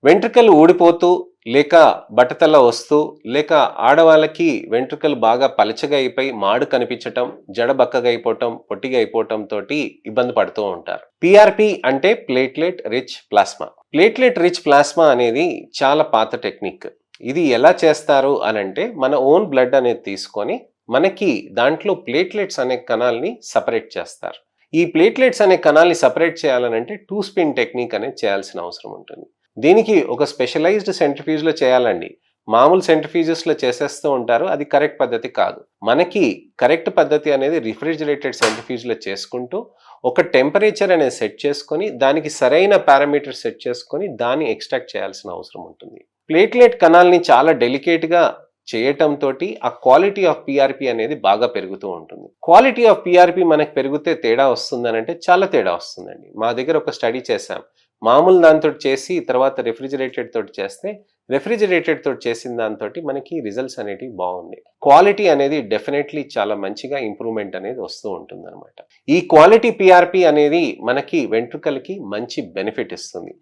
వెంట్రుకలు ఊడిపోతూ, లేక బట్టతల వస్తూ, లేక ఆడవాళ్ళకి వెంట్రుకలు బాగా పలచగా అయిపోయి మాడు కనిపించటం, జడ బక్కగా అయిపోవటం, పొట్టిగా అయిపోవటం తోటి ఇబ్బంది పడుతూ ఉంటారు. పీఆర్పీ అంటే platelet rich plasma. Platelet rich plasma అనేది చాలా పాత టెక్నిక్. ఇది ఎలా చేస్తారు అనంటే మన ఓన్ బ్లడ్ అనేది తీసుకొని మనకి దాంట్లో ప్లేట్లెట్స్ అనే కణాలని సెపరేట్ చేస్తారు. ఈ ప్లేట్లెట్స్ అనే కణాలని సెపరేట్ చేయాలనంటే 2 స్పిన్ టెక్నిక్ అనేది చేయాల్సిన అవసరం ఉంటుంది. దీనికి ఒక స్పెషలైజ్డ్ సెంట్రిఫ్యూజ్‌లో చేయాలండి. మామూలు సెంట్రిఫ్యూజెస్‌లో చేసేస్తూ ఉంటారు. అది కరెక్ట్ పద్ధతి కాదు. మనకి కరెక్ట్ పద్ధతి అనేది రిఫ్రిజిరేటెడ్ సెంట్రిఫ్యూజ్‌లో చేసుకుంటూ, ఒక టెంపరేచర్ అనేది సెట్ చేసుకొని, దానికి సరైన పారామీటర్స్ సెట్ చేసుకొని, దాన్ని ఎక్స్ట్రాక్ట్ చేయాల్సిన అవసరం ఉంటుంది. ప్లేట్లెట్ కణాల్ని చాలా డెలికేట్‌గా చేయటంతోటి ఆ క్వాలిటీ ఆఫ్ పీఆర్పీ అనేది బాగా పెరుగుతూ ఉంటుంది. క్వాలిటీ ఆఫ్ పీఆర్పీ మనకు పెరిగితే తేడా వస్తుందనంటే చాలా తేడా వస్తుందండి. మా దగ్గర ఒక స్టడీ చేశాం. మామూలు దాంతోటి చేసి తర్వాత రిఫ్రిజిరేటెడ్ తోటి చేస్తే, రిఫ్రిజిరేటెడ్ తోటి చేసిన దాంతోటి మనకి రిజల్ట్స్ అనేటివి బాగున్నాయి. క్వాలిటీ అనేది డెఫినెట్‌లీ చాలా మంచిగా ఇంప్రూవ్‌మెంట్ అనేది వస్తూ ఉంటుందన్నమాట. ఈ క్వాలిటీ పీఆర్పీ అనేది మనకి వెంట్రుకలకి మంచి బెనిఫిట్ ఇస్తుంది.